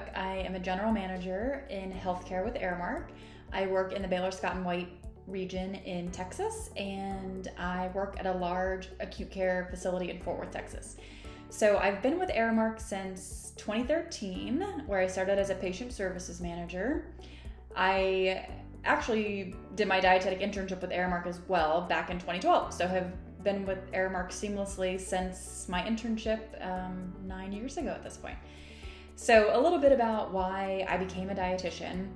Brooke. I am a general manager in healthcare with Aramark. I work in the Baylor Scott White region in Texas, and I work at a large acute care facility in Fort Worth, Texas. So I've been with Aramark since 2013, where I started as a patient services manager. I actually did my dietetic internship with Aramark as well back in 2012, so have been with Aramark seamlessly since my internship 9 years ago at this point. So a little bit about why I became a dietitian.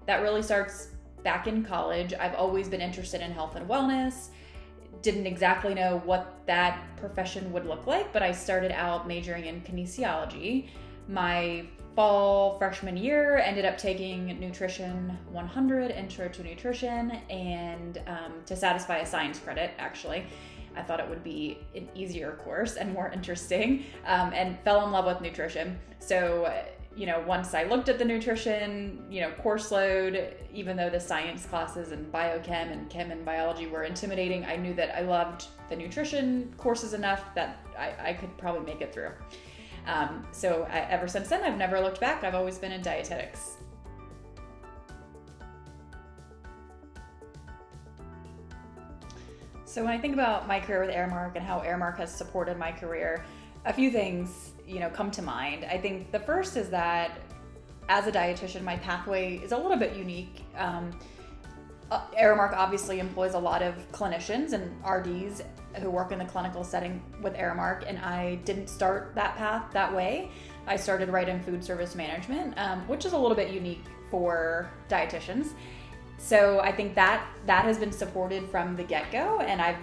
That really starts back in college. I've always been interested in health and wellness. Didn't exactly know what that profession would look like, but I started out majoring in kinesiology. My fall freshman year ended up taking Nutrition 100, Intro to Nutrition, and to satisfy a science credit, actually. I thought it would be an easier course and more interesting, and fell in love with nutrition. So, once I looked at the nutrition, course load, even though the science classes and biochem and chem and biology were intimidating, I knew that I loved the nutrition courses enough that I could probably make it through. Ever since then, I've never looked back. I've always been in dietetics. So when I think about my career with Aramark and how Aramark has supported my career, a few things, come to mind. I think the first is that as a dietitian, my pathway is a little bit unique. Aramark obviously employs a lot of clinicians and RDs who work in the clinical setting with Aramark, and I didn't start that path that way. I started right in food service management, which is a little bit unique for dietitians. So I think that has been supported from the get-go, and I've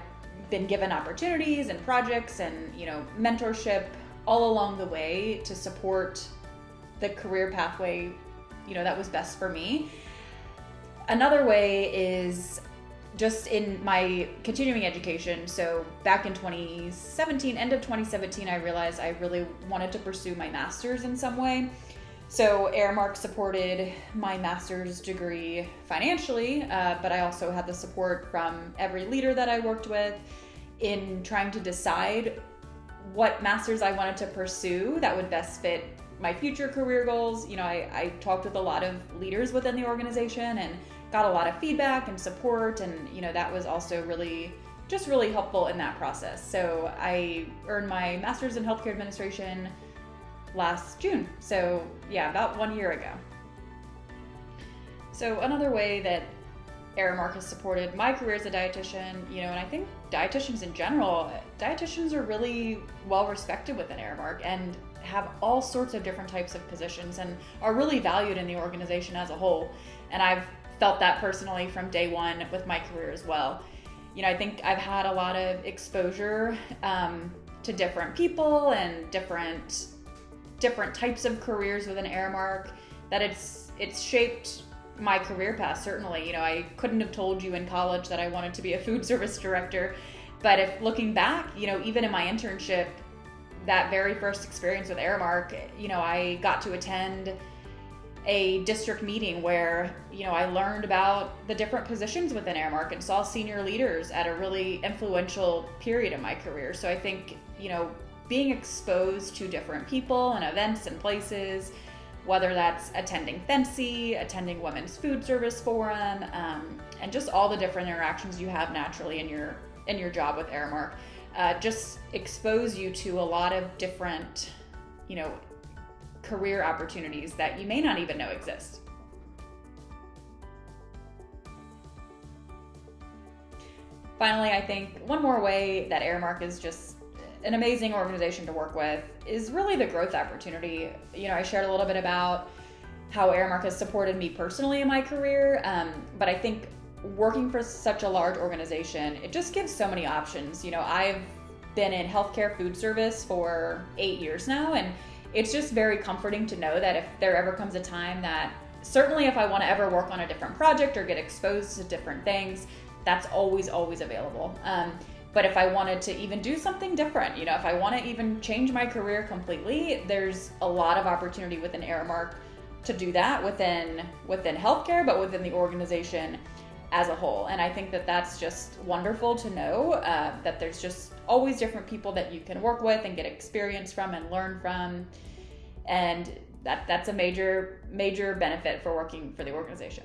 been given opportunities and projects and mentorship all along the way to support the career pathway that was best for me. Another way is just in my continuing education. So back in 2017, end of 2017, I realized I really wanted to pursue my master's in some way. So Aramark supported my master's degree financially, but I also had the support from every leader that I worked with in trying to decide what master's I wanted to pursue that would best fit my future career goals. I talked with a lot of leaders within the organization and got a lot of feedback and support, and that was also really helpful in that process. So I earned my master's in healthcare administration last June. So about 1 year ago. So another way that Aramark has supported my career as a dietitian, and I think dietitians in general, dietitians are really well respected within Aramark and have all sorts of different types of positions and are really valued in the organization as a whole. And I've felt that personally from day one with my career as well. I think I've had a lot of exposure to different people and different types of careers within Aramark, that it's shaped my career path, certainly. I couldn't have told you in college that I wanted to be a food service director, but if looking back, even in my internship, that very first experience with Aramark, I got to attend a district meeting where, I learned about the different positions within Aramark and saw senior leaders at a really influential period in my career. So I think, being exposed to different people and events and places, whether that's attending FENCI, attending Women's Food Service Forum, and just all the different interactions you have naturally in your job with Aramark, just expose you to a lot of different, career opportunities that you may not even know exist. Finally, I think one more way that Aramark is just an amazing organization to work with is really the growth opportunity. I shared a little bit about how Aramark has supported me personally in my career, but I think working for such a large organization, it just gives so many options. I've been in healthcare food service for 8 years now, and it's just very comforting to know that if there ever comes a time that, certainly if I want to ever work on a different project or get exposed to different things, that's always available. But if I wanted to even do something different, if I want to even change my career completely, there's a lot of opportunity within Aramark to do that within healthcare, but within the organization as a whole. And I think that that's just wonderful to know, that there's just always different people that you can work with and get experience from and learn from. And that's a major benefit for working for the organization.